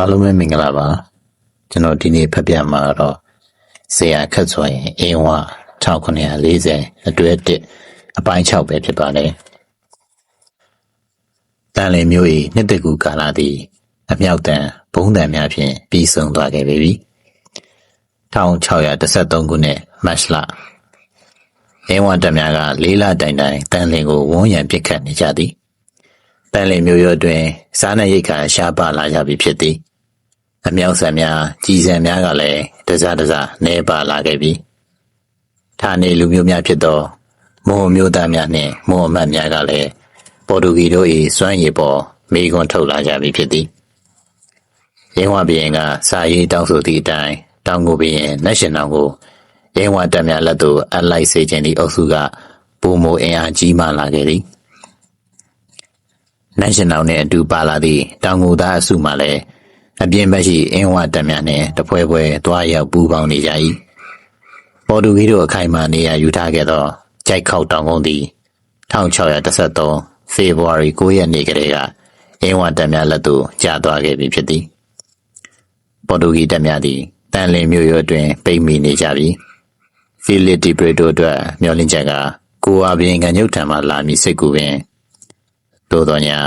အားလုံးပဲမင်္ဂလာပါကျွန်တော်ဒီနေ့ဖတ်ပြမှာတော့ဆရာခက်စွာရင်အင်းဝ1940အတွဲ1အပိုင်း6ပဲဖြစ်ပါတယ်တန်လင်းမျိုး၏နှစ်တကူကာလသည်အမြောက်တန်ဘုံတန်များဖြင့်ပြီးဆုံးသွားခဲ့ပြီ1613ခုနှစ်မတ်လအင်းဝတပ်များက4လတိုင်တိုင်တန်လင်းကိုဝန်းရံပစ်ခတ်နေကြသည်တန်လင်းမျိုးရွတွင်စားနပ်ရိက္ခာရှားပါလာကြပြီဖြစ်သည်အမြောက်ဆန်များကြီးစံများကလည်းတစတစနေပါလာခဲ့ပြီဌာနေလူမျိုးများဖြစ်သောမွန်မျိုးသားများနှင့်မွန်အမတ်များကလည်းပေါ်တူဂီတို့၏စွမ်းရည်ပေါ်မိကွန်းထုတ်လာကြပြီဖြစ်သည်ရင်းဝဘီရင်ကစာရေးတောင်းဆိုသည့်အတိုင်းတောင်ကိုဘီရင်နတ်ရှင်တော်ကိုရင်းဝတပ်များလက်သို့အလိုက်စေခြင်းသည့်အုပ်စုကပုံမိုအင်အားကြီးမားလာခဲ့သည်နတ်ရှင်တော်နှင့်အတူပါလာသည့်တောင်ကိုသားအစုမှလည်းအပြင်ဘက်ရှိအင်းဝတပ်များနှင့်တပွဲပွဲသွားရောက်ပူးပေါင်းနေကြ၏ပေါ်တူဂီတို့အခိုင်အမာနေရာယူထားခဲ့သောကြိုက်ခောက်တောင်ကုန်းသည်1613ဖေဖော်ဝါရီ9ရက်နေ့ကတည်းကအင်းဝတပ်များလက်သို့ကျသွားခဲ့ပြီဖြစ်သည်ပေါ်တူဂီတပ်များသည်တန်လင်းမြို့ရွအတွင်းပိတ်မိနေကြပြီဖီလစ်ဒီပရီတိုအတွက်မျှော်လင့်ချက်ကကိုဝါဘီရင်ကညုတ်ထံမှလာမည်စိတ်ကူပင်သို့တော်ညာ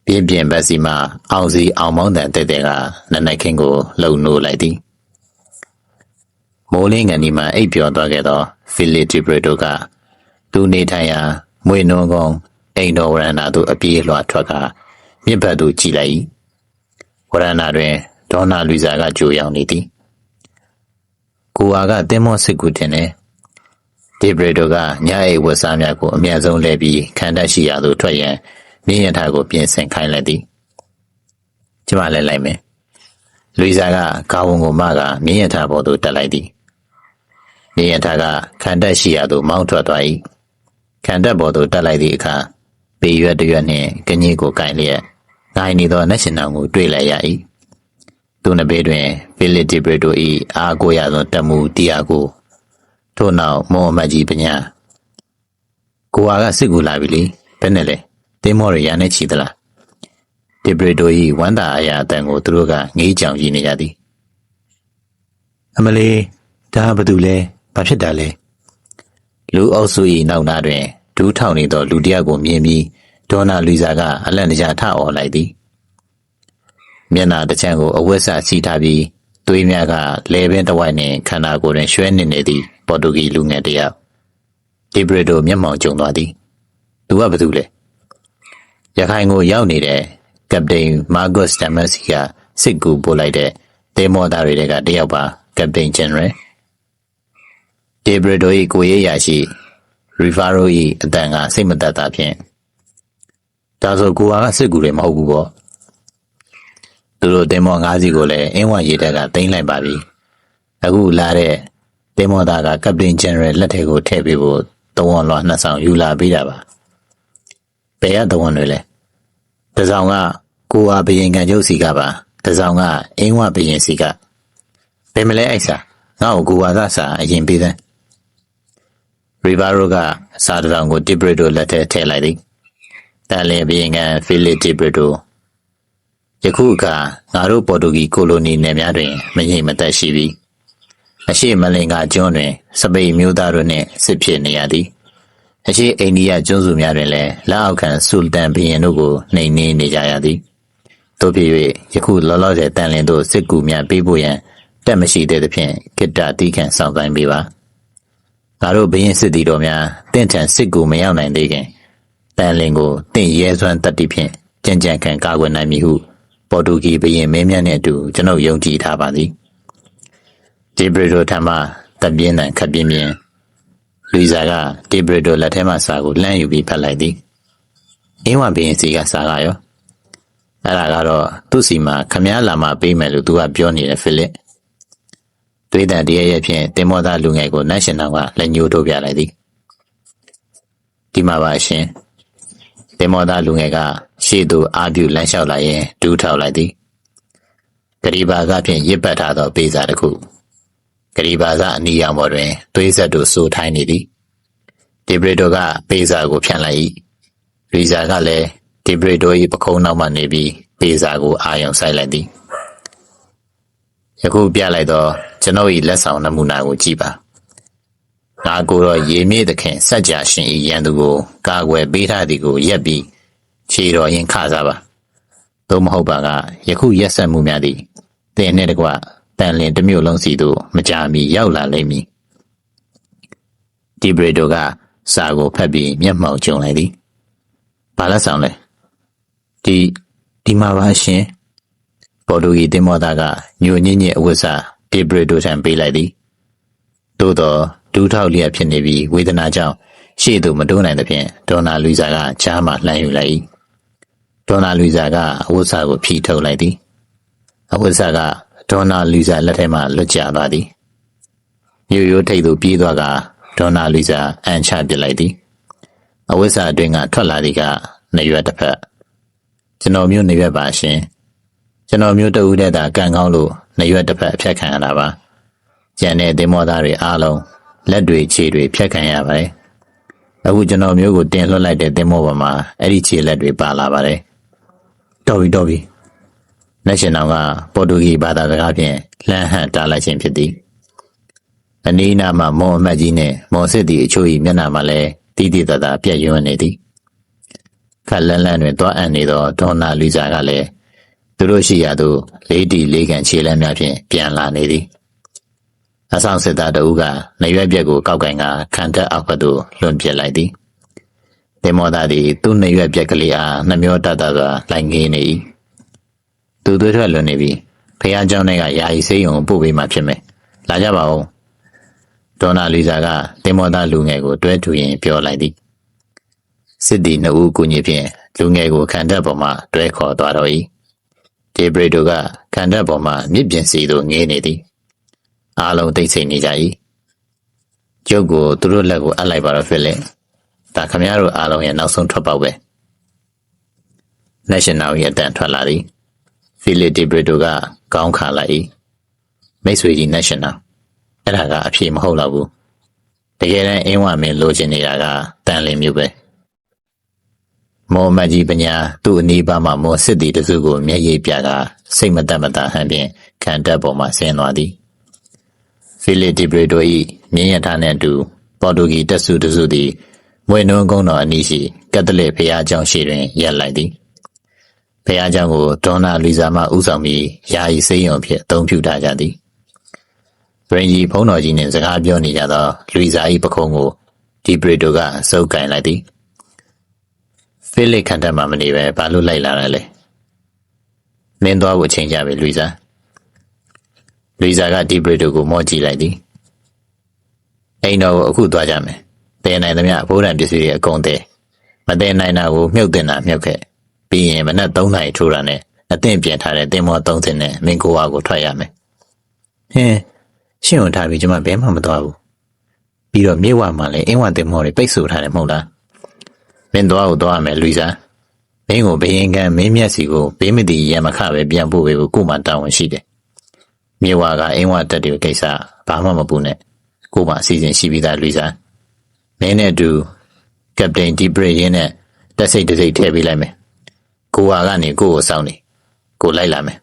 ပြင်းပြင်းဘက်စီမှအောင်စီအောင်မောင်းတန်တဲ့တဲ့ကနနက်ခင်းကိုလှုပ်နိုးလိုက်သည်မိုးလင်းငန်ဒီမှအိပ်ပျော်သွားခဲ့သောဖီလစ်ဒီပရီတိုကသူနေထိုင်ရာမွေနွန်ကုန်းအိမ်တော်ဝရဏာသို့အပြေးလွှာထွက်ကမြစ်ဘက်သို့ကြည့်လိုက်၏ဝရဏာတွင်ဒေါနာလူစာကကြိုရောက်နေသည်ကိုဝါကတင်းမောစစ်ကူတင်တယ်ဒီပရီတိုကညအိပ်ဝတ်စားများကိုအမြန်ဆုံးလဲပြီးခံတတ်ရှိရာသို့ထွက်ရန်မြင်းရထားကိုပြင်ဆင်ခိုင်းလိုက်သည်ကျမလည်းလိုက်မယ်လူစာကကာဝုံကိုမကမြင်းရထားပေါ်သို့တက်လိုက်သည်မြင်းရထားကခံတတ်ရှိရာသို့မောင်းထွက်သွား၏ခံတတ်ပေါ်သို့တက်လိုက်သည့်အခါပေရွက်တရွက်နှင့်ကညင်းကိုကိုင်လျက်ငိုင်းနေသောနတ်ရှင်တော်ကိုတွေ့လိုက်ရ၏သူနှစ်ဘေးတွင်ဖီလစ်ဒီပရီတို၏အားကိုးရသောတပ်မှုတီယာကိုထို့နောက်မောအမတ်ကြီးပညာကိုဝါကစစ်ကူလာပြီလေဘယ်နဲ့လဲတင်းမောရရနဲ့ချီသလားဒီပရီတို၏ဝမ်းသာအရာအတန်ကိုသူတို့ကငေးကြောင်ကြည့်နေကြသည်အမလေးဒါဘာတူလဲဘာဖြစ်တာလဲလူအုပ်စု၏နောက်နားတွင်ဒူးထောင်နေသောလူတစ်ယောက်ကိုမြင်ပြီးဒေါနာလူစာကအလန့်တကြားထအော်လိုက်သည်မျက်နှာတစ်ချမ်းကိုအဝတ်စချီထားပြီးသွေးများကလဲပင်တစ်ဝိုက်နှင့်ခန္ဓာကိုယ်တွင်ရွှဲနေသည်ပေါ်တူဂီလူငယ်တစ်ယောက်ဒီပရီတိုမျက်မှောင်ကျုံသွားသည်သူကဘာတူလဲရခိုင်ကိုရောက်နေတဲ့ကပတိန်မာဂုတ်စတမက်စီကစစ်ကူပို့လိုက်တဲ့တေမောသားတွေကတယောက်ပါကပတိန်ဂျန်ရယ်ဒီပရီတို၏ကိုရေးရရှိရီဖာရို၏အတန်ကစိတ်မသက်သာဖြင့်ဒါဆိုကိုဝါကစစ်ကူတွေမဟုတ်ဘူးပေါ့သူတို့တေမော၅စီးကိုလည်းအင်းဝရေတပ်ကသိမ်းလိုက်ပါပြီအခုလာတဲ့တေမောသားကကပတိန်ဂျန်ရယ်လက်ထဲကိုထည့်ပေးဖို့တဝန်လွှာ2ဆောင်ယူလာပေးတာပါဘယ်ရတဝန်တွေလဲတစောင်ကကိုဝါဘရင်ကကျုပ်စီကပါတစောင်ကအင်းဝဘရင်စီကဘယ်မလဲအိုက်စာငါ့ကိုကိုဝါသားစာအရင်ပေးသမ်းရီဗာရိုကစာတစောင်ကိုဒီပရီတိုလက်ထဲထည့်လိုက်သည်တန်လင်းဘရင်ကဖီလစ်ဒီပရီတိုယခုအခါငါတို့ပေါ်တူဂီကိုလိုနီနယ်များတွင်မငြိမ်မသက်ရှိပြီအရှိမလင်္ကာကျွန်းတွင်စပိန်မျိုးသားတို့နှင့်စစ်ဖြစ်နေရသည်အရှိအိန္ဒိယကျွန်းစုများတွင်လည်းလက်အောက်ခံဆူလတန်ဘုရင်တို့ကိုနှိမ်နင်းနေကြရသည်တို့ဖြစ်၍ယခုလောလောဆယ်တန်လင်းတို့စစ်ကူများပေးဖို့ရန်တက်မရှိသေးသဖြင့်ကိတ္တတီးခန့်ဆောင်ဆိုင်ပေးပါငါတို့ဘုရင်စစ်သည်တော်များတင့်ထန်စစ်ကူမရောက်နိုင်သေးခင်တန်လင်းကိုတင့်ရဲစွမ်းတတ်သည့်ဖြင့်ကြံ့ကြံ့ခံကာကွယ်နိုင်မည်ဟုပေါ်တူဂီဘုရင်မင်းများနှင့်အတူကျွန်ုပ်ယုံကြည်ထားပါသည်ဒီပရီတိုထံမှတပ်ပြင်းတန်ခပ်ပြင်းပြင်းလူစာကဒီပရီတိုလက်ထဲမှစာကိုလှမ်းယူပြီးဖတ်လိုက်သည်အင်းဝဘုရင်စီကစာကရောအဲ့ဒါကတော့သူ့စီမှာခမားလာမှပေးမယ်လို့သူကပြောနေတယ်ဖီလစ်တွေးတန်တရရဲ့ဖြင့်တင်မောသားလူငယ်ကိုနတ်ရှင်တော်ကလက်ညှိုးထိုးပြလိုက်သည်ဒီမှာပါရှင်တင်မောသားလူငယ်ကရှေ့သို့အားပြုလမ်းလျှောက်လာရင်ဒူးထောက်လိုက်သည်ဂရီဘာကဖြင့်ရစ်ပတ်ထားသောပေးစာတစ်ခုဂရီဘာစာအနီးရောင်ပေါ်တွင်သွေးဆက်တို့စိုးထိုင်းနေသည်ဒီပရီတိုကပေးစာကိုဖြန့်လိုက်၏ရီဇာကလည်းဒီ ဒီဘရီတို၏ပခုံးနောက်မှနေပြီးပေစာကိုအာရုံစိုက်လိုက်သည်ယခုပြလိုက်တော့ကျွန်ုပ်၏လက်ဆောင်နမူနာကိုကြည့်ပါငါကိုတော့ရေမြေသခင်စัจ जा ရှင်၏ရန်သူကိုကာကွယ်ပေးထားသည်ကိုရက်ပြီးခြေတော်ရင်ခစားပါသို့မဟုတ်ပါကယခုရက်ဆက်မှုများသည်တင်နှင့်တကွတန်လင်တစ်မျိုးလုံးစီသို့မကြာမီရောက်လာလိမ့်မည်ဒီဘရီတိုကစာကိုဖတ်ပြီးမျက်မှောင်ကျုံလိုက်သည်ဘာလက်ဆောင်လဲဒီမှာပါရှင်ပေါ်တူဂီတင်မောသားကညိုညင်းညစ်အဝတ်စားဒီဘရီတိုထံပေးလိုက်သည်သို့တော့ဒူးထောက်လျက်ဖြစ်နေပြီးဝေဒနာကြောင့်ရှေ့သို့မတိုးနိုင်သဖြင့်ဒေါ်နာလူစာကချားမှလှမ်းယူလိုက်၏ဒေါ်နာလူစာကအဝတ်စားကိုဖြီးထုတ်လိုက်သည်အဝတ်စားကဒေါ်နာလူစာလက်ထဲမှလွတ်ကျသွားသည်ရိုးရိုးထိတ်သို့ပြေးသွားကဒေါ်နာလူစာအန်ချပစ်လိုက်သည်အဝတ်စားအတွင်းကထွက်လာသည်ကနရွက်တစ်ဖက်ကျွန်တော်မျိုးနရွက်ပါရှင်ကျွန်တော်မျိုးတဦးတည်းသာကန်ကောင်းလို့နရွက်တစ်ဖက်အဖြတ်ခံရတာပါကျန်တဲ့တင်မောသားတွေအားလုံးလက်တွေခြေတွေဖြတ်ခံရပါတယ်အခုကျွန်တော်မျိုးကိုတင်လွှတ်လိုက်တဲ့တင်မောပေါ်မှာအဲ့ဒီခြေလက်တွေပါလာပါတယ်တော်ပြီလက်ရှင်တော်ကပေါ်တူဂီဘာသာစကားဖြင့်လှမ်းဟန့်တားလိုက်ခြင်းဖြစ်သည်အနီးနားမှာမွန်အမတ်ကြီးနဲ့မွန်စစ်သည်အချို့၏မျက်နှာမှာလည်းတီးတီးတသာပြက်ယွန်းနေသည်ခက်လန်းလန်းတွင်သွားအံ့နေသောဒေါ်နာလူစာကလည်းသူတို့ရှိရာသို့လေးတီလေးကန်ခြေလမ်းများဖြင့်ပြန်လာနေသည်အဆောင်စစ်သားတဦးကနေရွက်ပြက်ကိုကောက်ကင်ကခံတက်အောက်ဘက်သို့လွန်ပစ်လိုက်သည်တင်မောသားသည်သူ့နေရွက်ပြက်ကလေးအားနှမျောတတ်စွာလိုက်ငေးနေ၏သူသွေးထွက်လွန်နေပြီဖះเจ้าနဲ့ကယာယီစိတ်ယုံပို့ပေးမှဖြစ်မယ်လာကြပါဦးဒေါ်နာလီစာကတင်မောသားလူငယ်ကိုတွဲထူရင်ပြောလိုက်သည်စစ်သည်နှစ်ဦးကူညီဖြင့်လူငယ်ကိုခံတက်ပေါ်မှတွဲခေါ်သွားတော့၏ဒီဘရီတိုကခံတက်ပေါ်မှမြစ်ပြင်စီသို့ငေးနေသည်အားလုံးတိတ်ဆိတ်နေကြ၏ကျုပ်ကိုသူတို့လက်ကိုအပ်လိုက်ပါတော့ဖြစ်လေဒါခမရတို့အားလုံးရဲ့နောက်ဆုံးထွက်ပေါက်ပဲ National ရဲ့အတန်ထွက်လာသည်ဖီလစ်ဒီဘရီတိုကကောင်းခါလိုက်၏မိတ်ဆွေကြီး National အဲ့ဒါကအဖြေမဟုတ်တော့ဘူးတကယ်တမ်းအင်းဝမင်းလိုချင်နေတာကတန်လင်းမျိုးပဲမော်မတ်ကြီးပညာသူ့အနီးပါးမှမော်စစ်သည်တစုကိုမျက်ရည်ပြကစိတ်မတက်မတာဟန်ဖြင့်ခံတက်ပေါ်မှဆင်းသွားသည်ဖီလစ်ဒီဘရီတို၏မြင်းရထားနှင့်အတူပေါ်တူဂီတပ်စုတစုသည်မွေနှုံးကုန်းတော်အနီးရှိကက်သလစ်ဘုရားကျောင်းရှိတွင်ရပ်လိုက်သည်ဘုရားကျောင်းကိုဒေါ်နာလီဇာမှဦးဆောင်ပြီးယာယီစိတ်ယုံဖြင့်အသုံးပြုထားကြသည်ဗရင်ကြီးဖုံးတော်ကြီးနှင့်စကားပြောနေကြသောလူဇာ၏ပခုံးကိုဒီဘရီတိုကစုပ်ကင်လိုက်သည်ဖိလစ်ခံတက်မှမနေပဲဘာလို့လိုက်လာတယ်လဲမင်းသွားဖို့အချိန်ကြပြီလူဇာကဒီဘရီတိုကိုမော့ကြည့်လိုက်သည်အိမ်တော်ကိုအခုသွားကြမယ်တဲနိုင်သမျှဘိုးတန်ပစ္စည်းတွေအကုန်တဲမတဲနိုင်တာကိုမြုပ်တင်တာမြုပ်ခဲ့ပြီးရင်မနက်3 နာရီထိုးတာနဲ့အသင့်ပြင်ထားတဲ့တင်မော3 ဆင်းနဲ့မင်းကိုဝါကိုထွက်ရမယ်ဟင်းရှင်းဝင်ထားပြီးကျွန်မဘဲမှမသွားဘူးပြီးတော့မြေဝမှာလည်းအင်းဝတင်မောတွေပိတ်ဆို့ထားတယ်မဟုတ်လားမင်းသွားကိုသွားရမယ်လူစားမင်းကိုဘယင်ကံမင်းမျက်စီကိုဘေးမတိရမခပဲပြန်ပို့ပေးဖို့ကိုမှတာဝန်ရှိတယ်မြေဝကအင်းဝတက်တဲ့ကိစ္စဘာမှမပူနဲ့ကိုမှအစီအစဉ်ရှိပြီးသားလူစားမင်းနဲ့အတူကပတိန်ဒီဘရီရင်နဲ့တက်စိတ်တစိတ်ထည့်ပေးလိုက်မယ်ကိုဝါကနေကိုကိုစောင်းနေကိုလိုက်လာမယ်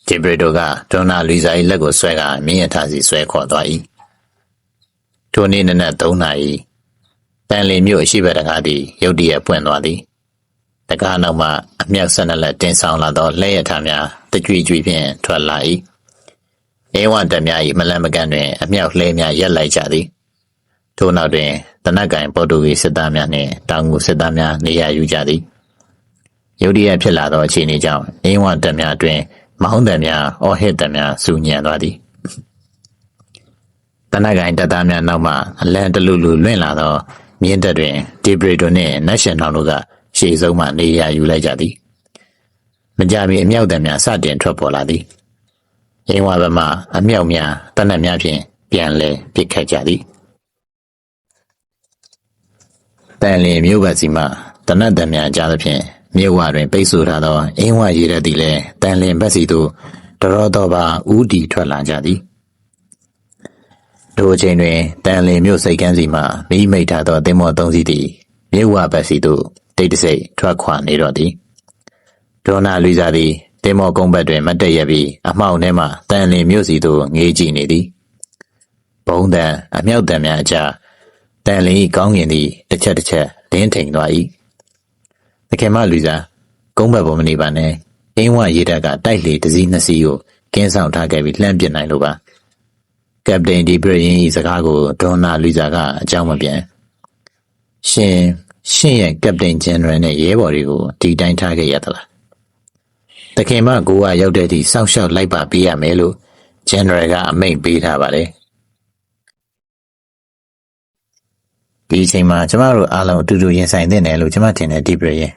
ဒီဘရီတိုကဒေါ်နာလူစာ၏လက်ကိုဆွဲကမြင်းရထားစီဆွဲခေါ်သွား၏ထိုနေ့နနက်3 နာရီတန်လီမြို့အရှိဘက်တကားသည်ရုတ်တရက်ပွင့်သွားသည်တကားနောက်မှအမြောက်12 လက်တင်ဆောင်လာသောလက်ရထားများတကြွေကြွေဖြင့်ထွက်လာ၏အေဝတက်များ၏မလန့်မကန့်တွင်အမြောက်လှဲများရက်လိုက်ကြသည်ထိုနောက်တွင်တနက်ကင်ပေါ်တူဂီစစ်သားများနှင့်တောင်ငူစစ်သားများနေရာယူကြသည်ရုတ်တရက်ဖြစ်လာသောအခြေအနေကြောင့်အေဝတက်များတွင်မောင်းတံများအော်ဟစ်တံများစူညံသွားသည်တနက်ကိုင်တပ်သားများနောက်မှအလံတလူလူလွင့်လာသောမြင်းတပ်တွင်ဒီဘရီတိုနှင့်နက်ရှင်နောင်တို့ကရှေ့ဆုံးမှနေရာယူလိုက်ကြသည်မကြမီအမြောက်တံများစတင်ထွက်ပေါ်လာသည်အင်းဝဘမှအမြောက်များတနက်များဖြင့်ပြန်လဲပစ်ခတ်ကြသည်တန်လျင်မြို့ဘက်စီမှတနက်တံများကြားသဖြင့်မြေဝတွင်ပိတ်ဆို့ထားသောအင်းဝရည်ရက်သည်လည်းတန်လျင်ဘက်စီသို့တရောတော်ပါဦးတီထွက်လာကြသည်ထိုအချိန်တွင်တန်လျင်မြို့စိတ်ကမ်းစီမှမိမိတ်ထားသောသင်္ဘော3 စီးသည်မြေဝဘက်စီသို့ တိတ်တဆိတ်ထွက်ခွာနေတော့သည်ဒေါနာလူစားသည်တင်မောကုန်းဘက်တွင်မတ်တက်ရပြီးအမှောင်ထဲမှတန်လင်မြို့စီသို့ငေးကြည့်နေသည်ဘုံတန်အမြောက်တန်များအကြားတန်လင်ကောင်းကင်သည်တစ်ချက်တင်းထိန်သွား၏တခင်မလူစားကုန်းဘက်ပေါ်မနေပါနဲ့အင်းဝရေတပ်ကတိုက်လေတစ်စီးနှစ်စီးကိုကင်းဆောင်ထားခဲ့ပြီးလှမ်းပစ်နိုင်လို့ပါကပတိန်ဒီဘရရင်၏စကားကိုဒေါနာလူစားကအကြောင်းမပြန်ရှင်ရဲ့ကပတိန်ဂျန်နရယ်နဲ့ရဲဘော်တွေကိုဒီတိုင်းထားခဲ့ရသလားတခင်မကိုကရောက်တဲ့ထိစောင့်ရှောက်လိုက်ပါပေးရမယ်လို့ဂျန်နရယ်ကအမိန့်ပေးထားပါတယ်ဒီအချိန်မှာကျမတို့အားလုံးအတူတူရင်ဆိုင်သင့်တယ်လို့ကျမထင်တယ်ဒီဘရရင်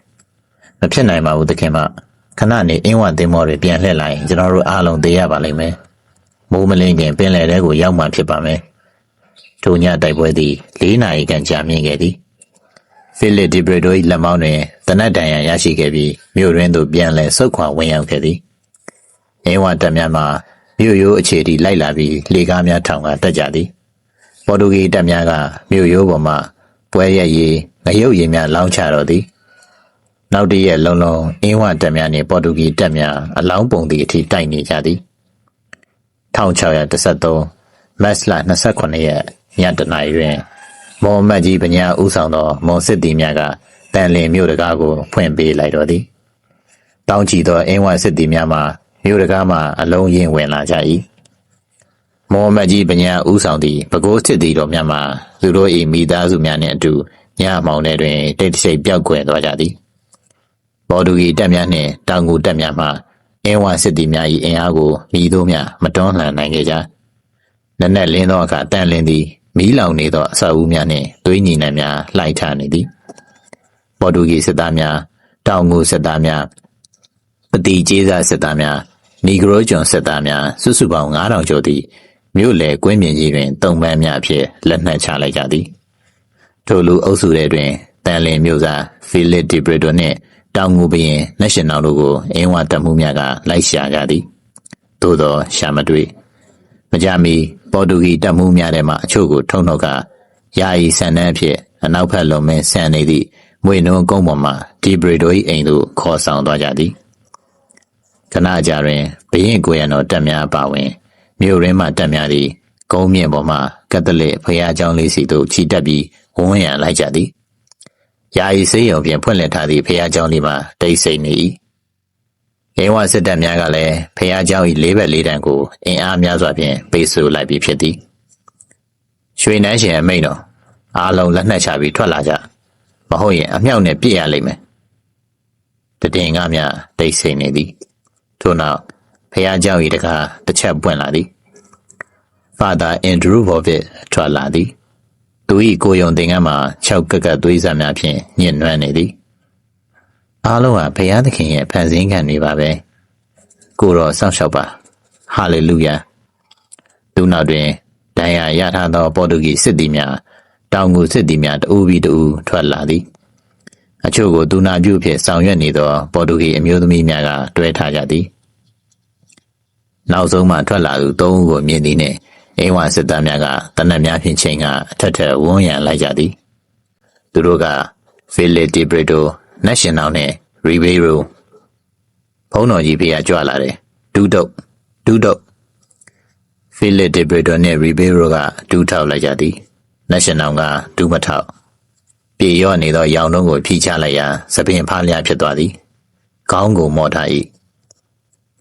မဖြစ်နိုင်ပါဘူးတခင်မခဏနေအင်းဝသင်းမောတွေပြန်လှည့်လိုက်ရင်ကျွန်တော်တို့အားလုံးသိရပါလိမ့်မယ်မိုးမလင်းခင်ပင်လယ်ထဲကိုရောက်မှဖြစ်ပါမယ်ထိုညတိုက်ပွဲသည်4 နာရီခန့်ကြာမြင့်ခဲ့သည်ဖိလစ်ဒီဘရဒို၏လက်မောင်းတွင်တနတ်တန်ရန်ရရှိခဲ့ပြီးမြို့ရင်းသို့ပြန်လည်ဆုတ်ခွာဝင်ရောက်ခဲ့သည်အင်းဝတပ်များမှမြို့ရိုးအခြေထိလိုက်လာပြီးလေကားများထောင်ကတက်ကြသည်ပေါ်တူဂီတပ်များကမြို့ရိုးပေါ်မှပွဲရက်ရည်ငရုတ်ရည်များလောင်းချတော့သည်နောက်တည့်ရက်လုံးအင်းဝတပ်များနှင့်ပေါ်တူဂီတပ်များအလောင်းပုံသည့်အထိတိုက်နေကြသည်1613မတ်လ29ရက်ညတနာရီတွင်မော်မတ်ကြီးပညာဦးဆောင်သောမွန်စစ်သည်များကတန်လင်မြို့တကားကိုဖွင့်ပေးလိုက်တော်သည်တောင်းချီသောအင်းဝစစ်သည်များမှမြို့တကားမှအလုံးရင်းဝင်လာကြ၏မော်မတ်ကြီးပညာဦးဆောင်သည့်ပဲခူးစစ်သည်တော်များမှသူတို့၏မိသားစုများနှင့်အတူညမှောင်ထဲတွင်တိတ်တဆိတ်ပျောက်ကွယ်သွားကြသည်ပေါ်တူဂီတပ်များနှင့်တောင်ငူတပ်များမှအင်းဝစစ်သည်များ၏အင်အားကိုမိတို့များမတွန်းလှန်နိုင်ခဲ့ကြနက်နက်လင်းသောအခါတန်လင်းသည်မီးလောင်နေသောအဆောက်အဦများနှင့်သွေးညီနှံများလှိုက်ထားနေသည်ပေါ်တူဂီစစ်သားများတောင်ငူစစ်သားများပတိကျေးစာစစ်သားများနီဂရိုဂျွန်စစ်သားများစုစုပေါင်း9000ကျော်သည်မြို့လယ်ကွင်းပြင်ကြီးတွင်တုံပန်းများအဖြစ်လက်နက်ချလိုက်ကြသည်ထိုလူအုပ်စုထဲတွင်တန်လင်းမြို့သားဖီလစ်ဒီဘရဒိုနှင့်တောင်ငူဘရင်နက်ရှင်နယ်တို့ကိုအင်းဝတပ်မှုများကလိုက်ရှာကြသည်သို့သောရှာမတွေ့မကြမီပေါ်တူဂီတပ်မှုများထဲမှအချို့ကိုထုံနှုတ်ကယာယီဆန်နှန်းအဖြစ်အနောက်ဘက်လွန်မင်းဆန်နေသည့်မွေနှုံကုန်းပေါ်မှဒီဘရဒို၏အိမ်သို့ခေါ်ဆောင်သွားကြသည်ခဏကြာတွင်ဘရင်ကိုရံတော်တပ်များပါဝင်မြို့ရင်းမှတပ်များသည်ကုန်းမြင့်ပေါ်မှကက်သလစ်ဘုရားကျောင်းလေးစီသို့ခြိတက်ပြီးဝန်းရံလိုက်ကြသည်ယာယီဆေးရုံဖြင့်ဖွင့်လှစ်ထားသည့်ဘုရားကျောင်းလေးမှာတိတ်ဆိတ်နေ၏အင်းဝစစ်တပ်များကလည်းဘုရားကျောင်း၏လေးဘက်လေးတန်းကိုအင်အားများစွာဖြင့်ပိတ်ဆို့လိုက်ပြီးဖြစ်သည်ရွှေနန်းရှင်အမိန့်တော်အားလုံးလက်နက်ချပြီးထွက်လာကြမဟုတ်ရင်အမြောက်နဲ့ပြစ်ရလိမ့်မယ်တည်ငါများတိတ်ဆိတ်နေသည်ထို့နောက်ဘုရားကျောင်း၏တကားတစ်ချက်ပွင့်လာသည်ဖာသာအန်ဒရူးဘော်ဗစ်ထွက်လာသည်သူ၏ကိုယုံသင်္ကန်းမှာ6ကက်ကက်သွေးစားများဖြင့်ညှဉ်းနှွမ်းနေသည်အားလုံးဟာဘုရားသခင်ရဲ့ဖန်ဆင်းခံတွေပါပဲကိုတော်စောင့်ရှောက်ပါဟာလေလုယာသူနောက်တွင်ဒဏ်ရာရထားသောပေါ်တူဂီစစ်သည်များတောင်ငူစစ်သည်များတဦးပြီးတဦးထွက်လာသည်အချို့ကိုသူနာပြုဖြင့်ဆောင်ရွက်နေသောပေါ်တူဂီအမျိုးသမီးများကတွဲထားကြသည်နောက်ဆုံးမှထွက်လာသူ3ဦးကိုမြင်သည်နှင့်အင်းဝစစ်သားများကတနက်များဖြင့်ချိန်ကအထက်ထက်ဝန်းရံလိုက်ကြသည်သူတို့ကဖီလစ်ဒီဘရဒိုနက်ရှင်နယ်နှင့်ရီဘေရိုဘုန်းတော်ကြီးဖေးကြွလာတယ်ဒူးတုတ်ဖီလစ်ဒီဘရဒိုနှင့်ရီဘေရိုကဒူးထောက်လိုက်ကြသည်နက်ရှင်နယ်ကဒူးမထောက်ပြေရော့နေသောရောင်တုံးကိုဖြီးချလိုက်ရာစပင်ဖားလျားဖြစ်သွားသည်ခေါင်းကိုမော့ထား၏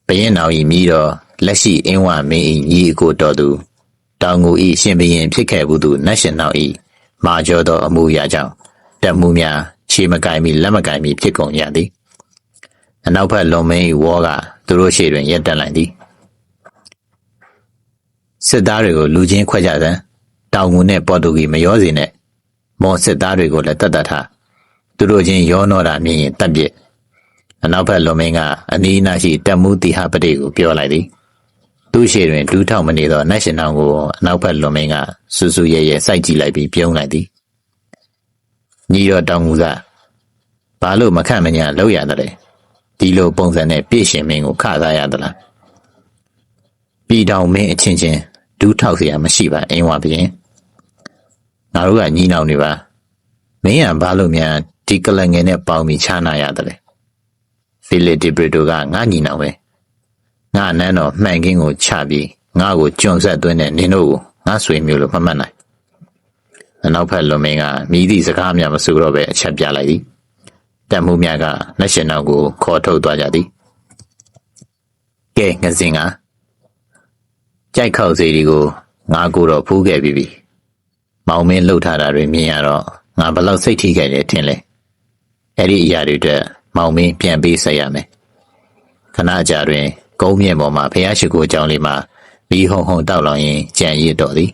ဘရင်နောင်၏မိတော်လက်ရှိအင်းဝမင်း၏ညီအကိုတော်သူတောင်ငူ၏ရှင်ဘရင်ဖြစ်ခဲ့ဘူးသူနက်ရှင်နယ်၏မာကျော်သောအမှုရာကြောင့်တပ်မှုများခြေမကင်မီလက်မကင်မီဖြစ်ကုန်ကြသည်အနောက်ဘက်လွန်မင်း၏ဝေါကသူတို့ရှေ့တွင်ရပ်တက်လိုက်သည်စစ်သားတွေကိုလူချင်းခွဲကြစမ်းတောင်ငူနှင့်ပေါ်တူဂီမရောစေနဲ့မော်စစ်သားတွေကိုလည်းတတ်ထားသူတို့ချင်းရောနှောတာမြင်ရင်တပ်ပစ်အနောက်ဘက်လွန်မင်းကအနီးအနားရှိတပ်မှုတိဟပတိကိုပြောလိုက်သည်သူ့ရှေ့တွင်ဒူးထောက်မနေသောနက်ရှင်နယ်ကိုအနောက်ဘက်လွန်မင်းကစူးစူးရဲရဲစိုက်ကြည့်လိုက်ပြီးပြုံးလိုက်သည်ညီတော်တောင်ငူကဘာလို့မခန့်မညာလောက်ရသလဲဒီလိုပုံစံနဲ့ပြည့်ရှင်မင်းကိုခစားရသလားပြည်တော်မင်းအချင်းချင်းဒူးထောက်เสียမရှိပါအင်းဝဘရင်ငါတို့ကညီနောင်တွေပါမင်းကဘာလို့များ ဒီကလငယ်နဲ့ပေါင်းပြီးချာနာရတယ်လေဖီလစ်ဒီဘရီတိုကငါညီနောင်ပဲငါနန်းတော်မှန်ကင်းကိုချပြီးငါ့ကိုကျွံဆက်သွင်းတဲ့နင်တို့ကိုငါဆွေမျိုးလို့မမှတ်နိုင်အနောက်ဖက်လွန်မင်းကမိသည့်စကားများမဆိုတော့ပဲအချက်ပြလိုက်သည်တပ်မှုများကလက်ရှင်နောက်ကိုခေါ်ထုတ်သွားကြသည်ကဲငစင်ကကြိုက်ခေါက်စီတွေကိုငါကိုတော့ဖူးခဲ့ပြီမောင်မင်းလှုပ်ထားတာတွေမြင်ရတော့ငါဘလောက်စိတ်ထိခဲ့တယ်ထင်လဲအဲ့ဒီအရာတွေအတွက်မောင်မင်းပြန်ပေးဆက်ရမယ်ခဏကြာတွင်ကုန်းမြင့်ပေါ်မှာဖះရှိခိုးကြောင်းလေးမှာဘီဟုံဟုံတောက်လောင်ရင်ကြံရစ်တော်သည်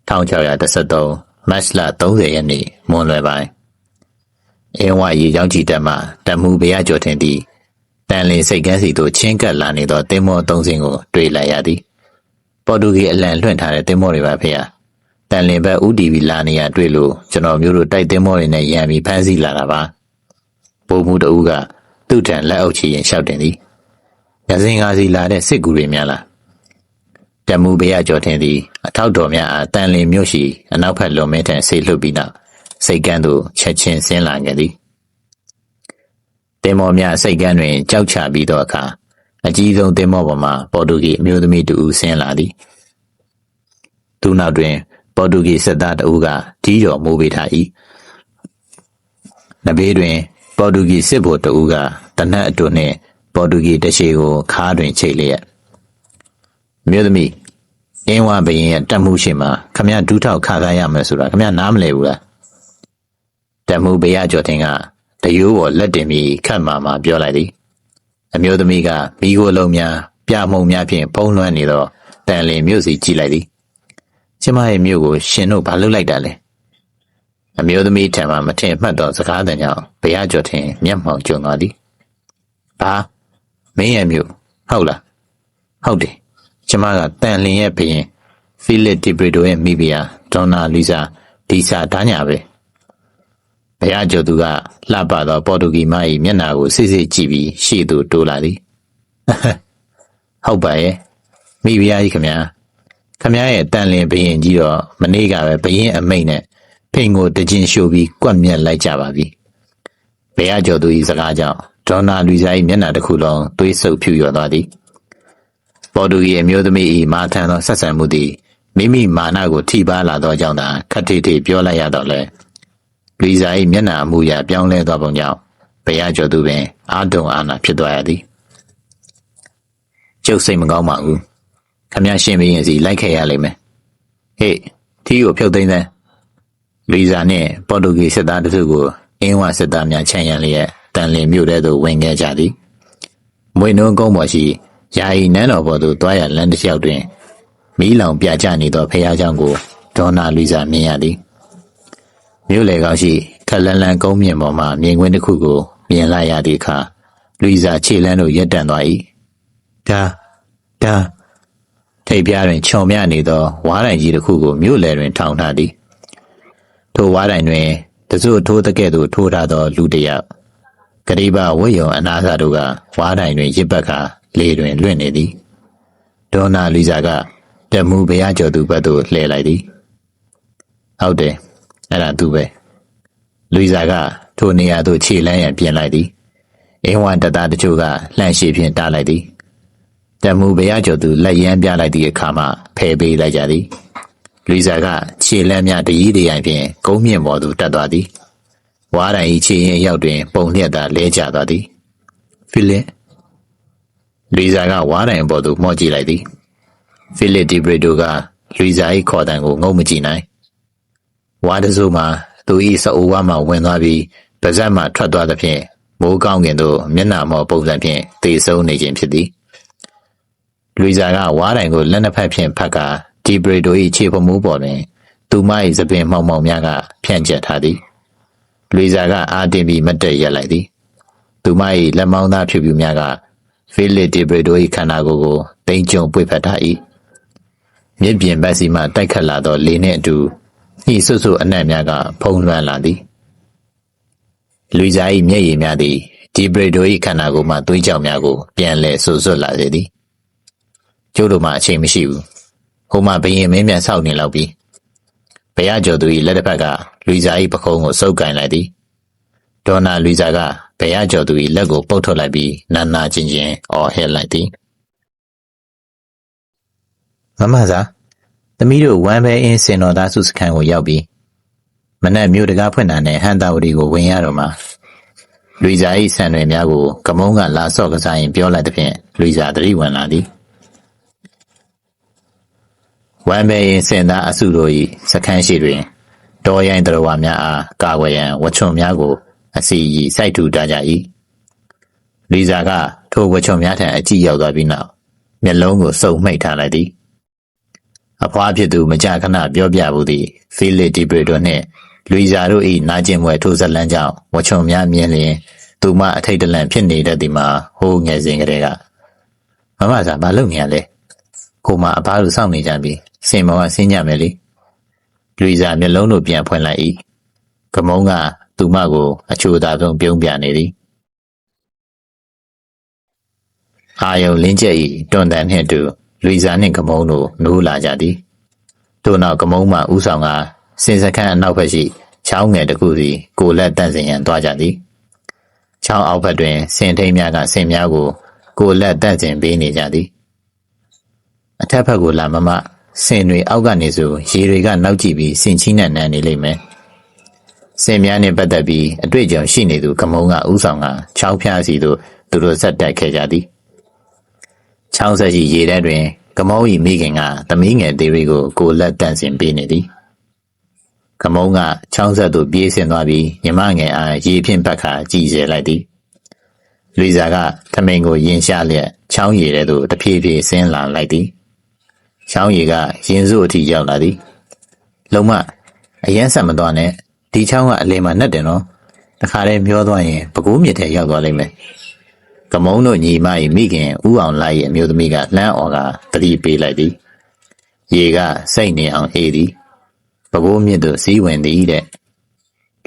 1613မတ်လ30ရက်နေ့မွန်းလွယ်ပိုင်းအင်းဝရေကြောင်းကြည်တက်မှတမှုဘုရားကျော်ထင်သည်တန်လင်းစိတ်ကန်းစီသို့ချင်းကပ်လာနေသောတင်းမောသုံးစင်းကိုတွေ့လိုက်ရသည်ပေါ်တူဂီအလံလွှင့်ထားတဲ့တင်းမောတွေပါဖေ။တန်လင်းဘက်ဦးတီဗီလာနေရတွေ့လို့ကျွန်တော်မျိုးတို့တိုက်တင်းမောတွေနဲ့ရံပြီးဖမ်းဆီးလာတာပါ။ဘိုးမှုတဦးကသူ့ထံလက်အုပ်ချရင်လျှောက်တင်သည်။ရစင်ကားစီလာတဲ့စစ်ကူတွေများလား။တမှုဘုရားကျော်ထင်သည်အထောက်တော်များအားတန်လင်းမြို့ရှိအနောက်ဘက်လွန်မင်းထံဆေးလှုပ်ပြီးနောက်စိတ်ကန်းသို့ချက်ချင်းဆင်းလာခဲ့သည်။တင်းမောများစိတ်ကန်းတွင်ကြောက်ချပြီးသောအခါအကြီးဆုံးတင်းမောပေါ်မှာပေါ်တူဂီအမျိုးသမီးတူဆင်းလာသည်။သူနောက်တွင်ပေါ်တူဂီစစ်သားတဦးကကြီးတော်မိုးပေးထား၏။နဘေးတွင်ပေါ်တူဂီစစ်ဗိုလ်တဦးကတနတ်အတူနှင့်ပေါ်တူဂီတရှိကိုခါးတွင်ချိတ်လျက်အမျိုးသမီးအင်းဝဘရင်ရဲ့တက်မှုရှိမှခမရဒူးထောက်ခါကားရမယ်ဆိုတာခမရနားမလဲဘူးလား။တက်မှုဘုရားကျော်တင်ကတရိုးပေါ်လက်တင်ပြီးခတ်မာပြောလိုက်သည်အမျိုးသမီးကမိခိုးလုံးများပြမှုံများဖြင့်ဖုံးလွှမ်းနေသောတန်လင်းမြို့စီကြည့်လိုက်သည်ကျမရဲ့မြို့ကိုရှင်တို့ဘာလုပ်လိုက်တာလဲအမျိုးသမီးထံမှမထင်မှတ်သောစကားတန်ကြောင့်ဘုရားကျော်ထင်မျက်မှောင်ကျုံသွားသည်ဘာမင်းရဲ့မြို့ဟုတ်လားဟုတ်တယ်ကျမကတန်လင်းရဲ့ဘုရင်ဖီလစ်ဒီဘရီတိုရဲ့မိဖုရားဒေါနာလီဇာဒီစာဓာညာပဲဘုရားကျော်သူကလှပသောပေါ်တူဂီမ၏မျက်နှာကိုစစ်စစ်ကြည့်ပြီးရှေ့သို့တိုးလာသည်ဟုတ်ပါရဲ့မိဖုရားကြီးခမညာရဲ့တန်လင်းဘုရင်ကြီးတော့မနေ့ကပဲဘုရင်အမိန့်နဲ့ဖိန်ကိုတကျင်ရှို့ပြီးကွက်မြက်လိုက်ကြပါပြီဘုရားကျော်သူ၏စကားကြောင့်ဒေါနာလူစာ၏မျက်နှာတစ်ခုလုံးသွေးဆုပ်ဖြူရော်သွားသည်ပေါ်တူဂီအမျိုးသမီး၏မာထန်သောဆက်ဆံမှုသည်မိမိမာနကိုထိပါလာသောကြောင့်သာခက်ထိထိပြောလိုက်ရတော့လဲလူစာ၏မျက်နှာအမူအရာပြောင်းလဲသွားပုံကြောင့်ဘုရားကျော်သူပင်အာတုံအာနာဖြစ်သွားရသည်ကျုပ်စိတ်မကောင်းပါဘူးခမရရှင်ဘရင်စီလိုက်ခဲ့ရလိမ့်မယ်ဟေ့ထီးကိုဖြုတ်သိမ်းသမ်းလူစာနှင့်ပေါ်တူဂီစစ်သားတို့ကိုအင်းဝစစ်သားများချန်ရန်လျက်တန်လင်းမြို့ထဲသို့ဝင်ခဲ့ကြသည်မွေနှုံးကုန်းပေါ်ရှိယာယီနန်းတော်ပေါ်သို့တွားရလမ်းတစ်လျှောက်တွင်မီးလောင်ပြကျနေသောဖះเจ้าကိုဒေါနာလူစာမြင်ရသည်မြို့လေကောင်းရှိခက်လန်းလန်းကုန်းမြင့်ပေါ်မှမြင်ကွင်းတစ်ခုကိုမြင်လိုက်ရသည့်အခါလူစာခြေလန်းတို့ရက်တန့်သွား၏ဒါထိပ်ပြားတွင်ခြုံမြနေသောဝါးတိုင်ကြီးတစ်ခုကိုမြို့လယ်တွင်ထောင်ထားသည်ထိုဝါးတိုင်တွင်တစွထိုးတကဲ့သို့ထိုးထားသောလူတစ်ယောက်ဂရိဘဝိယုံအနာစာတို့ကဝါးတိုင်တွင်ရစ်ပတ်ကာလေတွင်လွင့်နေသည်ဒေါနာလူစာကတမှုဘုရားကျော်သူဘက်သို့လှည့်လိုက်သည်ဟုတ်တယ်အဲ့ဒါသူပဲလူစာကထိုနေရာသို့ခြေလန်းရန်ပြင်လိုက်သည်အင်းဝတသားတချို့ကလှန့်ရှိဖြင့်တားလိုက်သည်တမှုဘုရားကျော်သူလက်ရမ်းပြလိုက်သည့်အခါမှဖယ်ပေးလိုက်ကြသည်လူစာကခြေလန်းများတရီးတရိုင်ဖြင့်ကုန်းမြင့်ပေါ်သို့တက်သွားသည်ဝါးတိုင်၏ခြေရင်းရောက်တွင်ပုံလျက်သာလဲကျသွားသည်ဖိလစ်လူစာကဝါးတိုင်ပေါ်သို့မော့ကြည့်လိုက်သည်ဖိလစ်ဒီဘရီတိုကလူစာ၏ခေါ်တံကိုငုံမကြည့်နိုင်ဝါးတစိုးမှာသူ၏စအိုဝါမှဝင်သွားပြီးပါးစပ်မှထွက်သွားသဖြင့်မိုးကောင်းကင်သို့မျက်နှာမော်ပုံစံဖြင့်သေဆုံးနေခြင်းဖြစ်သည်လူစာကဝါးတိုင်ကိုလက်နှစ်ဖက်ဖြင့်ဖတ်ကာဒီဘရီတို၏ခြေဖမိုးပေါ်တွင်သူမ၏သပင်မှောင်မှောင်များကဖြန့်ကျက်ထားသည်လူစာကအာတင်ပြီးမတ်တက်ရက်လိုက်သည်သူမ၏လက်မောင်းသားဖြူဖြူများကဖိလစ်ဒီဘရီတို၏ခန္ဓာကိုယ်ကိုတိမ်ကျုံပွေဖက်ထား၏မြစ်ပြင်ဘက်စီမှတိုက်ခတ်လာသောလေနှင့်အတူညှိဆွဆွအနက်များကဖုံးလွှမ်းလာသည်လူစာ၏မျက်ရည်များသည်ဒီဘရီတို၏ခန္ဓာကိုယ်မှသွေးကြောင်များကိုပြန်လဲဆွဆွလာစေသည်ကျိုးတို့မှအချိန်မရှိဘူးဟိုမှဘရင်မင်းမြန်ဆောက်နေလောက်ပြီဘ ရကျော်သူ၏လက်တစ်ဖက်ကလူစာ၏ပခုံးကိုစုပ်ကင်လိုက်သည်ဒေါ်နာလူစာကဘရကျော်သူ၏လက်ကိုပုတ်ထုတ်လိုက်ပြီးနာနာချင်းချင်းအော်ဟစ်လိုက်သည်မမစာသမီးတို့ဝမ်းပဲအင်းစင်တော်သားစုစခန်းကိုရောက်ပြီးမနက်မြို့တကားဖွင့်တာနဲ့ဟန်တာဝတီကိုဝင်ရတော့မှာလူစာ၏ဆန်တွေများကိုကမုံကလာဆော့ကစားရင်ပြောလိုက်တဲ့ဖြင့်လူစာသတိဝင်လာသည်ဝမ်းပဲအင်းစင်သားအစုတို့၏စခန်းရှိတွင်တော်ရိုင်းတော်ဝါများအားကာဝယ်ရန်ဝချွန်များကိုအစီရီစိုက်ထူထားကြ၏လူစာကထိုဝချွန်များထံအကြည့်ရောက်သွားပြီးနောက်မျက်လုံးကိုစုံမှိတ်ထားလိုက်သည်အဖွားဖြစ်သူမကြာခဏပြောပြဘူးသည်ဖိလစ်ဒီဘရီတိုနှင့်လူစာတို့၏နာကျင်ပွဲထိုးဆက်လန်းကြောင့်ဝချွန်များမြင်လျင်သူမအထိတ်တလန့်ဖြစ်နေတတ်သည်မှာဟိုးငယ်စဉ်ကတည်းကမမစာဘာလုပ်နေရလဲကိုမအဖားတို့စောင့်နေကြပြီစင်မောကဆင်းကြမယ်လေလူစာမျက်လုံးတို့ပြန်ဖွင့်လိုက်၏ကမုံကသူမကိုအချိုသာဆုံးပြုံးပြနေသည်အာယုံလင်းကျက်၏တွန်တန်နှင့်တူလူစာနှင့်ကမုံတို့နိုးလာကြသည်ထို့နောက်ကမုံမှဥဆောင်ကစင်စခန်းအနောက်ဘက်ရှိချောင်းငယ်တစ်ခုစီကိုလက်တန့်စင်ရန်သွားကြသည်ချောင်းအောက်ဘက်တွင်စင်ထိန်များကစင်များကိုကိုလက်တန့်စင်ပေးနေကြသည်အထက်ဘက်ကိုလာမမစင်တွေအောက်ကနေဆိုရေတွေကနောက်ကြည့်ပြီးစင်ချီနဲ့နန်းနေလိမ့်မယ်စင်များနှင့်ပတ်သက်ပြီးအတွေ့အကြုံရှိနေသူကမုံကဥဆောင်ကချောင်းဖျားစီသို့သူတို့ဆက်တက်ခဲ့ကြသည်ချောင်းဆက်ရှိရေထဲတွင်ကမုံ၏မိခင်ကသမီးငယ်သေးလေးကိုကိုလက်တန့်စင်ပေးနေသည်ကမုံကချောင်းဆက်သို့ပြေးဆင်းသွားပြီးညီမငယ်အားရေဖြင့်ပတ်ခါကြည်စေလိုက်သည်လူစာကထမိန်ကိုရင်ရှားလျက်ချောင်းရည်ထဲသို့တဖြည်းဖြည်းဆင်းလာလိုက်သည်ချောင်းရည်ကရင်စုအထိရောက်လာသည်လုံမအရန်ဆက်မသွားနဲ့ဒီချောင်းကအလယ်မှာနှက်တယ်နော်တခါတည်းမျောသွားရင်ပဲခူးမြစ်ထဲရောက်သွားလိမ့်မယ်ကမုံတို့ညီမ၏မိခင်ဥအောင်လိုက်၏အမျိုးသမီးကလှမ်းအော်ကတတိပေးလိုက်သည်ရေကစိတ်နေအောင်အေးသည်ပဲခူးမြစ်သို့စီးဝင်သည်တဲ့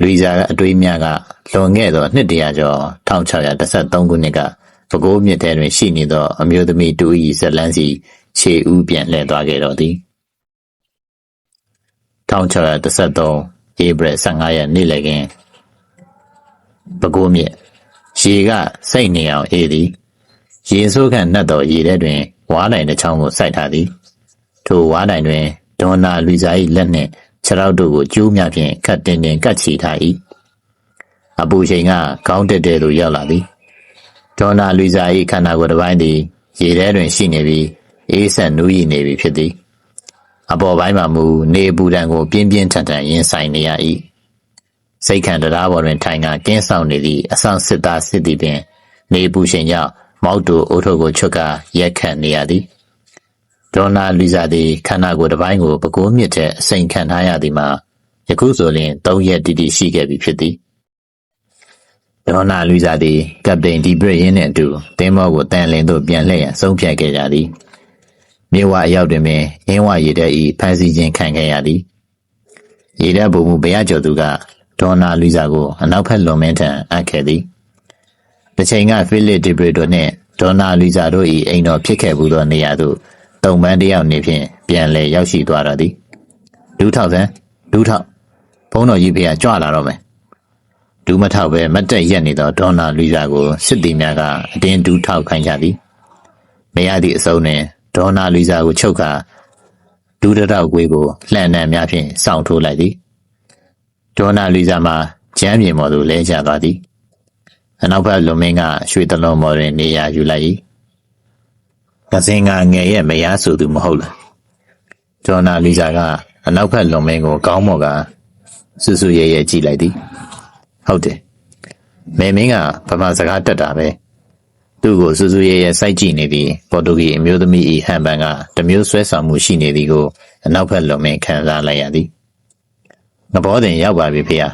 လူစာကအတွေးများကလွန်ခဲ့သောနှစ်တရာကျော်1613ခုနှစ်ကပဲခူးမြစ်ထဲတွင်ရှိနေသောအမျိုးသမီးတူ၏ဇလန်းစီခြေဦးပြန်လှည့်သွားခဲ့တော်သည်1613ဧပြီ15ရက်နေ့လည်ခင်းပဲခူးမြစ်ရေကစိတ်နေအောင်အေးသည်ရေဆိုးခန့်နှက်သောရေထဲတွင်ဝါးတိုင်တစ်ချောင်းကိုစိုက်ထားသည်ထိုဝါးတိုင်တွင်ဒေါ်နာလူစာ၏လက်နှင့်ခြေထောက်တို့ကိုကျိုးများဖြင့်ခတ်တင်တင်ကတ်ချီထား၏အပူချိန်ကခေါင်းတက်တဲ့သို့ရောက်လာသည်ဒေါ်နာလူစာ၏ခန္ဓာကိုယ်တစ်ပိုင်းသည်ရေထဲတွင်ရှိနေပြီးအေးဆက်နူးရည်နေပြီဖြစ်သည်အပေါ်ပိုင်းမှာမူနေပူဒဏ်ကိုပြင်းပြင်းထန်ထန်ရင်ဆိုင်နေရ၏စိတ်ခံတရားပေါ်တွင်ထိုင်ကကင်းဆောင်နေသည့်အဆောင်စစ်သားစစ်သည်ပင်နေပူချိန်ကြောင့်မောက်တူအိုးထုတ်ကိုချွတ်ကာရက်ခတ်နေရသည်ဒေါ်နာလူစာသည်ခန္ဓာကိုယ်တစ်ပိုင်းကိုပဲခူးမြစ်ထက်အစိမ်ခံထားရသည်မှာယခုဆိုရင်3ရက်တိတိရှိခဲ့ပြီဖြစ်သည်ဒေါ်နာလူစာသည်ကပတိန်ဒီဘရစ်ရင်းနှင့်အတူသင်္ဘောကိုတန်လင်းသို့ပြန်လှည့်ရန်ဆုံးဖြတ်ခဲ့ကြသည်မြေဝအရောက်တွင်ပင်အင်းဝရေတပ်၏ဖမ်းဆီးခြင်းခံခဲ့ရသည်ရေတပ်ဗိုလ်မှူးဘရကျော်သူကဒေါ်နာလူစာကိုအနောက်ဘက်လွန်မင်းထံအပ်ခဲ့သည်တစ်ချိန်ကဖိလစ်ဒီဘရီတိုနှင့်ဒေါ်နာလူစာတို့၏အိမ်တော်ဖြစ်ခဲ့မှုသောနေရာသို့တုံပန်းတယောက်နေဖြင့်ပြန်လည်ရောက်ရှိသွားတော်သည်ဒူးထောက်ဘုန်းတော်ကြီးဖေကကြွလာတော့မယ်ဒူးမထောက်ပဲမတ်တက်ရက်နေသောဒေါ်နာလူစာကိုစစ်သည်များကအတင်းဒူးထောက်ခိုင်းကြသည်မရသည့်အစုံတွင်ဒေါ်နာလူစာကိုချုပ်ကာဒူးတောက်ကွေးကိုလှန်နံများဖြင့်စောင့်ထိုးလိုက်သည်ဒေါ်နာလူစာမှာကျမ်းမြေပေါ်သို့လဲကျသွားသည်အနောက်ဘက်လွန်မင်းကရွှေတလုံးပေါ်တွင်နေရာယူလိုက်၏ကစင်ကငယ်ရဲ့မယားဆိုသူမဟုတ်လားဒေါ်နာလူစာကအနောက်ဘက်လွန်မင်းကိုကောင်းမော်ကဆူဆူရဲရဲကြည့်လိုက်သည်ဟုတ်တယ်မေမင်းကဗမာစကားတက်တာပဲသူ့ကိုဆူဆူရဲရဲစိုက်ကြည့်နေသည်ပေါ်တူဂီအမျိုးသမီး၏ဟန်ပန်ကတမျိုးဆွဲဆောင်မှုရှိနေသည်ကိုအနောက်ဘက်လွန်မင်းခံစားလိုက်ရသည်ငဘောတင်ရောက်ပါပြီဖေဟာ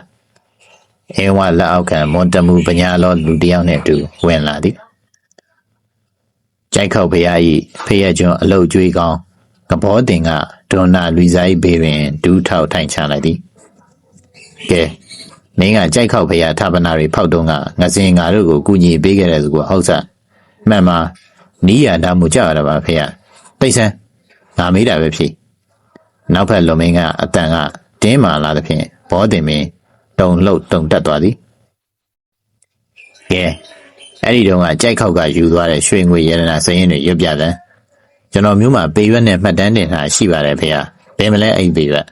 အင်းဝလက်အောက်ခံမွန်တမှုပညာလောလူတယောက်နှင့်အတူဝင်လာသည်ကြိုက်ခောက်ဖေဟာ၏ဖေရကျွန်းအလုတ်ကျွေးကောင်းငဘောတင်ကဒေါ်နာလူစာ၏ဘေးတွင်ဒူးထောက်ထိုင်ချလိုက်သည်ကဲမင်းကကြိုက်ခောက်ဖေဟာထပနာတွေဖောက်တုံးကငစင်ငါတို့ကိုကူညီပေးခဲ့တဲ့သူကဟုတ်စားမှန်ပါနီးရတာမှုကြောက်ရတာပါဖေဟာတိတ်ဆန်းငါမေးတာပဲဖြစ်နောက်ဖက်လွန်မင်းကအတန်က တင်းမာလာသဖြင့်ဘောတင်ပင်တုံလှုပ်တုံတက်သွားသည်ကဲအဲ့ဒီတုန်းကကြိုက်ခောက်ကယူသွားတဲ့ရွှေငွေရတနာစရင်တွေရွတ်ပြတယ်ကျွန်တော်မျိုးမှာပေရွက်နဲ့မှတ်တမ်းတင်တာရှိပါတယ်ဖေဟာဘယ်မလဲအဲ့ပေရွက်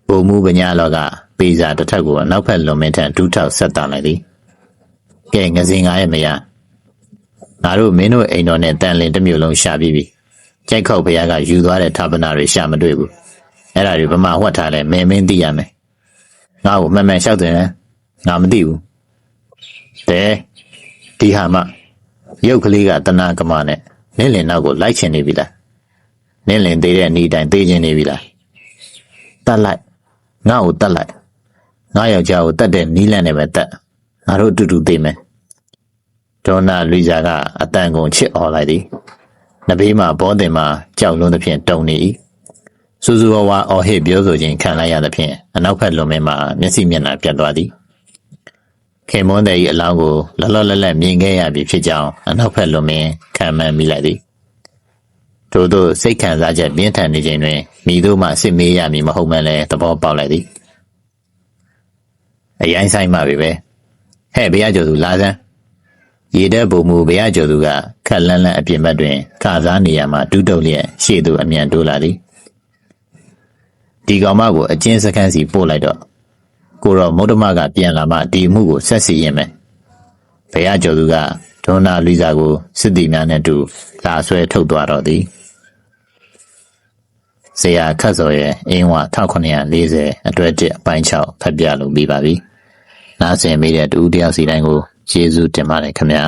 ဘုံမှုပညာလောကပေစာတစ်ထက်ကိုနောက်ဖက်လွန်မင်းထက်ဒူးထောက်ဆက်တာလိုက်သည်ကဲငစင်ငါရဲ့မယားငါတို့မင်းတို့အိမ်တော်နဲ့တန်လင်တစ်မျိုးလုံးရှာပြီးပြီကြိုက်ခောက်ဖေကယူသွားတဲ့ဌာပနာတွေရှာမတွေ့ဘူးအဲ့ဒါတွေဗမာဝတ်ထားလဲမင်းသိရမယ်ငါ့ကိုမှန်မှန်လျှောက်တယ်ငါမသိဘူးတဲ့ဒီဟာမှရုပ်ကလေးကတနာကမနဲ့နင်းလင်နောက်ကိုလိုက်ချင်နေပြီလားနင်းလင်သေးတဲ့နေ့တိုင်းသေးချင်နေပြီလားတတ်လိုက်ငါ့ကိုတတ်လိုက်ငါယောက်ျားကိုတတ်တဲ့နီးလန့်နဲ့ပဲတတ်ငါတို့အတူတူသေးမယ်ဒေါနာလူစာကအတန်ကုန်ချစ်អော်လိုက်သည်နဘေးမှာဘောတင်မှာကြောက်လွန်းသဖြင့်တုံနေ၏စူးစူးဝါးဝါအော်ဟစ်ပြောဆိုခြင်းခံလိုက်ရသဖြင့်အနောက်ဘက်လွန်မင်းမှာမျက်စိမျက်နှာပြတ်သွားသည်ခေမွန်းတဲ့၏အလောင်းကိုလောလောလတ်လတ်မြင်ခဲ့ရပြီဖြစ်ကြောင်းအနောက်ဘက်လွန်မင်းခံမှန်းမိလိုက်သည်ထို့သောစိတ်ခံစားချက်ပြင်းထန်နေခြင်းတွင်မိတို့မှစစ်မေးရမည်မဟုတ်မှလည်းသဘောပေါက်လိုက်သည်အရင်ဆိုင်မှပဲဟဲ့ဘုရားကျော်သူလာစမ်းရေတဲ့ပုံမူဘုရားကျော်သူကခက်လန်းလန်းအပြင်ဘက်တွင်ခါစားနေရမှဒူးတုပ်လျက်ရှေ့သို့အမြန်တိုးလာသည်ဒီကောင်မကိုအကျဉ်းစခန်းစီပို့လိုက်တော့ကိုတော့မုဒ္ဓမကပြန်လာမှဒီမှုကိုဆက်စီရင်မယ်ဘုရားကျော်သူကဒေါနာလူစာကိုစစ်တီများနဲ့တူလာဆွဲထုတ်သွားတော့သည်ဆရာခတ်စော်ရဲ့အင်းဝ1940အတွဲ1အပိုင်း6ဖတ်ပြလို့ပြီးပါပြီနားဆင်မိတဲ့တူတယောက်စီတိုင်းကိုကျေးဇူးတင်ပါတယ်ခင်ဗျာ